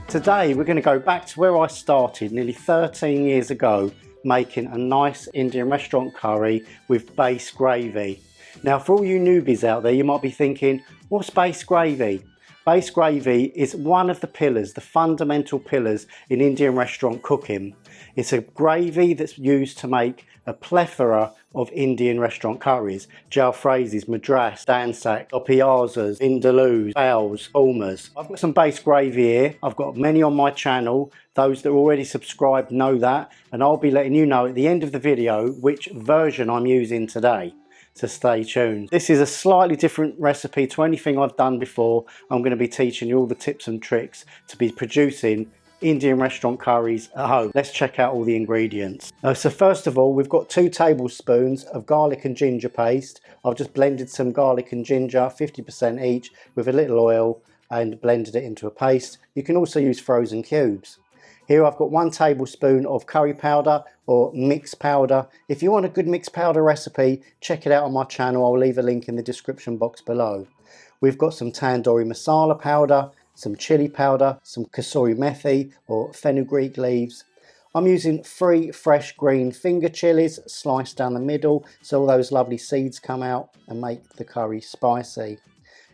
Today we're going to go back to where I started nearly 13 years ago, making a nice Indian restaurant curry with base gravy. Now for all you newbies out there, you might be thinking, what's base gravy? Base gravy is one of the pillars, the fundamental pillars in Indian restaurant cooking. It's a gravy that's used to make a plethora of Indian restaurant curries: Jalfrezis, Madras, Dansak, Piyazas, Vindaloos, Bowls, Ulmas. I've got some base gravy here. I've got many on my channel. Those that are already subscribed know that, and I'll be letting you know at the end of the video which version I'm using today. So stay tuned. This is a slightly different recipe to anything I've done before. I'm going to be teaching you all the tips and tricks to be producing Indian restaurant curries at home. Let's check out all the ingredients. So first of all, we've got 2 tablespoons of garlic and ginger paste. I've just blended some garlic and ginger, 50% each, with a little oil and blended it into a paste. You can also use frozen cubes. Here I've got 1 tablespoon of curry powder or mixed powder. If you want a good mixed powder recipe, check it out on my channel. I'll leave a link in the description box below. We've got some tandoori masala powder, some chilli powder, some Kasoori Methi or fenugreek leaves. I'm using 3 fresh green finger chillies sliced down the middle so all those lovely seeds come out and make the curry spicy.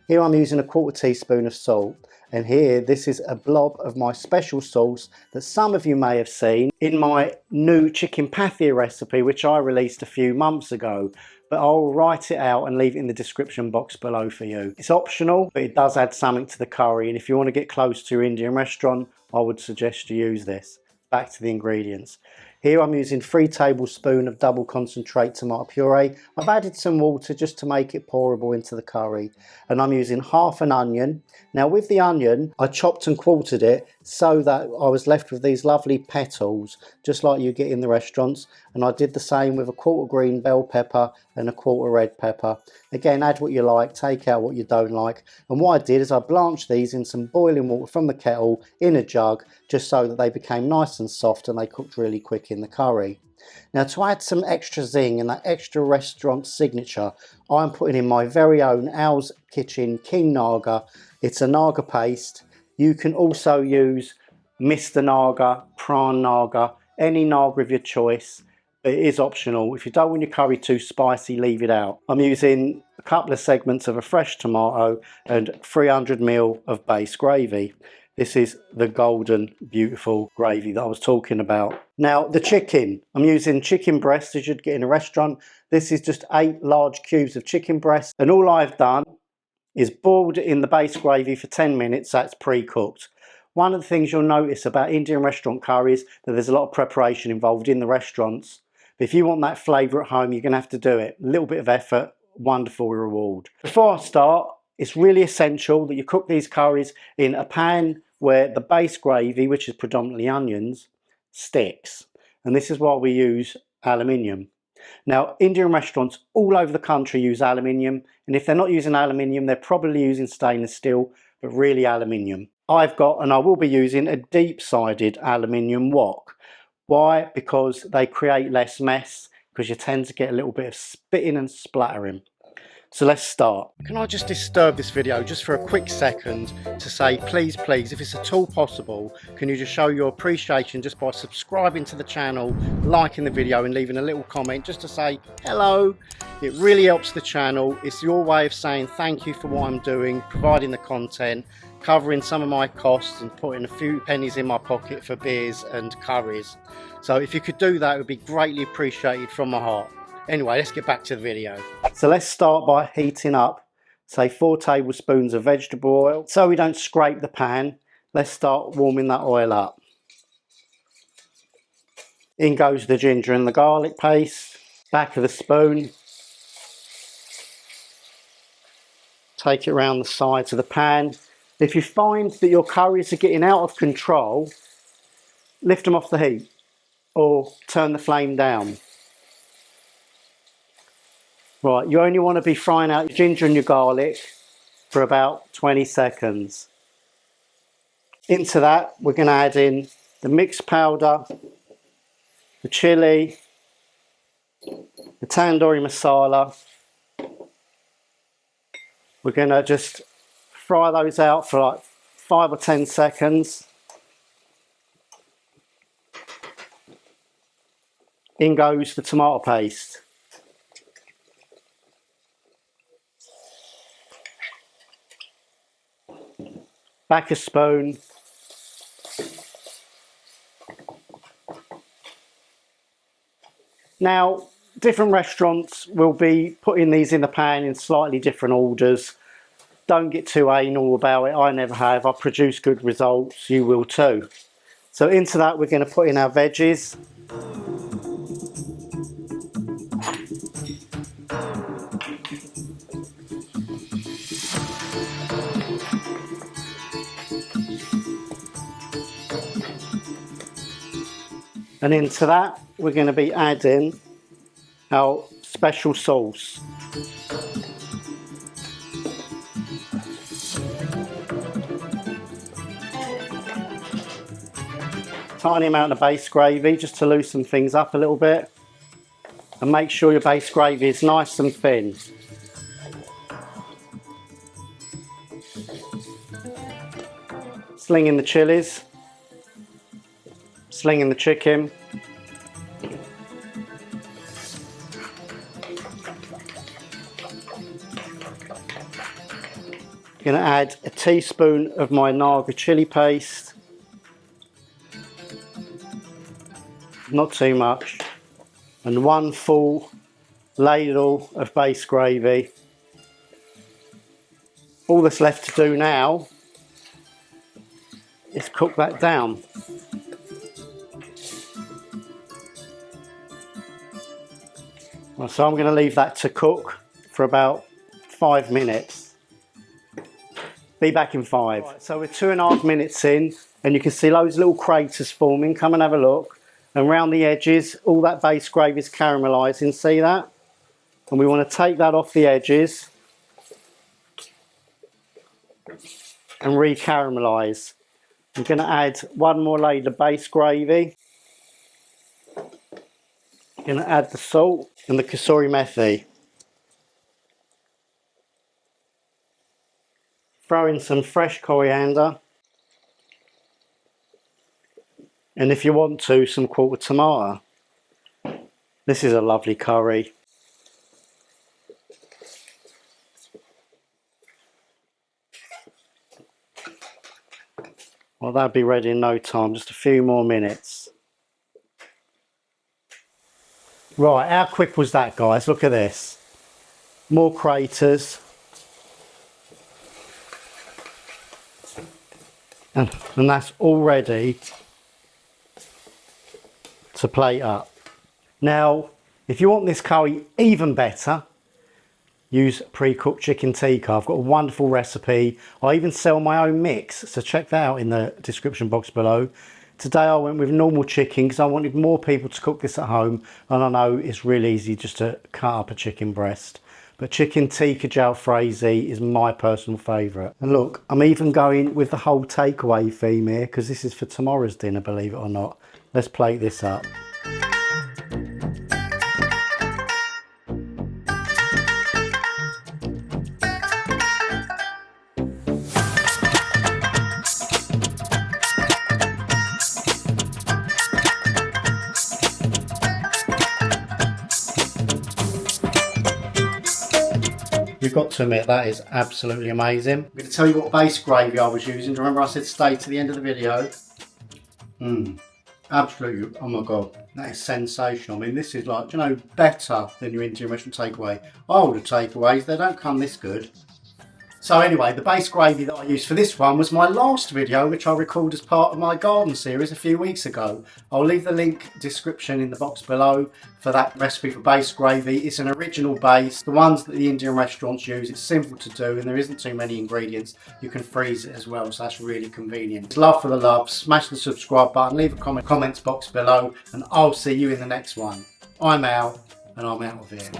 Here I'm using a 1/4 teaspoon of salt, and here this is a blob of my special sauce that some of you may have seen in my new chicken pathia recipe which I released a few months ago, but I'll write it out and leave it in the description box below for you. It's optional, but it does add something to the curry, and if you want to get close to your Indian restaurant, I would suggest you use this. Back to the ingredients. Here I'm using 3 tablespoons of double concentrate tomato puree. I've added some water just to make it pourable into the curry, and I'm using half an onion. Now with the onion, I chopped and quartered it so that I was left with these lovely petals, just like you get in the restaurants, and I did the same with a 1/4 green bell pepper and a 1/4 red pepper. Again, add what you like, take out what you don't like. And what I did is I blanched these in some boiling water from the kettle in a jug, just so that they became nice and soft and they cooked really quick in the curry. Now to add some extra zing and that extra restaurant signature, I'm putting in my very own Al's Kitchen King Naga. It's a Naga paste. You can also use Mr. Naga, Prawn Naga, any Naga of your choice. It is optional. If you don't want your curry too spicy, leave it out. I'm using a couple of segments of a fresh tomato and 300 ml of base gravy. This is the golden, beautiful gravy that I was talking about. Now, the chicken. I'm using chicken breast as you'd get in a restaurant. This is just 8 large cubes of chicken breast. And all I've done is boiled it in the base gravy for 10 minutes. That's pre-cooked. One of the things you'll notice about Indian restaurant curries, that there's a lot of preparation involved in the restaurants. But if you want that flavour at home, you're going to have to do it. A little bit of effort, wonderful reward. Before I start, it's really essential that you cook these curries in a pan where the base gravy, which is predominantly onions, sticks. And this is why we use aluminium. Now, Indian restaurants all over the country use aluminium, and if they're not using aluminium, they're probably using stainless steel, but really aluminium. I've got, and I will be using, a deep-sided aluminium wok. Why? Because they create less mess, because you tend to get a little bit of spitting and splattering. So let's start. Can I just disturb this video just for a quick second to say, please, if it's at all possible, can you just show your appreciation just by subscribing to the channel, liking the video and leaving a little comment just to say hello. It really helps the channel. It's your way of saying thank you for what I'm doing, providing the content, covering some of my costs and putting a few pennies in my pocket for beers and curries. So if you could do that, it would be greatly appreciated from my heart. Anyway, let's get back to the video. So let's start by heating up, say 4 tablespoons of vegetable oil. So we don't scrape the pan, let's start warming that oil up. In goes the ginger and the garlic paste, back of the spoon. Take it around the sides of the pan. If you find that your curries are getting out of control, lift them off the heat or turn the flame down. Right, you only want to be frying out your ginger and your garlic for about 20 seconds. Into that, we're going to add in the mixed powder the chilli, the Tandoori Masala. We're going to just fry those out for like 5 or 10 seconds. In goes the tomato paste. Back a spoon. Now, different restaurants will be putting these in the pan in slightly different orders. Don't get too anal about it. I never have. I produce good results. You will too. So into that we're going to put in our veggies. And into that we're going to be adding our special sauce. Tiny amount of base gravy just to loosen things up a little bit. And make sure your base gravy is nice and thin. Sling in the chillies. Sling in the chicken. I'm going to add a teaspoon of my Naga chili paste. Not too much. And 1 full ladle of base gravy. All that's left to do now is cook that down. So I'm going to leave that to cook for about 5 minutes. Be back in 5. Right, so we're 2.5 minutes in and you can see those little craters forming. Come and have a look. And around the edges, all that base gravy is caramelising. See that? And we want to take that off the edges and re-caramelise. I'm going to add 1 more layer of base gravy. I'm going to add the salt and the Kasoori Methi. Throw in some fresh coriander. And if you want to, some quarter tomato. This is a lovely curry. Well, that'll be ready in no time, just a few more minutes. Right, how quick was that, guys? Look at this. More craters. And that's all ready to plate up. Now, if you want this curry even better, use pre-cooked chicken tikka. I've got a wonderful recipe. I even sell my own mix, so check that out in the description box below. Today I went with normal chicken because I wanted more people to cook this at home, and I know it's really easy just to cut up a chicken breast. But chicken tikka jalfrezi is my personal favourite. And look, I'm even going with the whole takeaway theme here because this is for tomorrow's dinner, believe it or not. Let's plate this up. You've got to admit that is absolutely amazing. I'm going to tell you what base gravy I was using. Do you remember I said stay to the end of the video? Absolutely, oh my god, that is sensational. I mean, this is like, you know, better than your Indian restaurant takeaway. Older takeaways, they don't come this good. So anyway, the base gravy that I used for this one was my last video, which I recorded as part of my garden series a few weeks ago. I'll leave the link description in the box below for that recipe for base gravy. It's an original base, the ones that the Indian restaurants use. It's simple to do and there isn't too many ingredients. You can freeze it as well, so that's really convenient. It's love for the love. Smash the subscribe button, leave a comments box below, and I'll see you in the next one. I'm Al, and I'm out of here.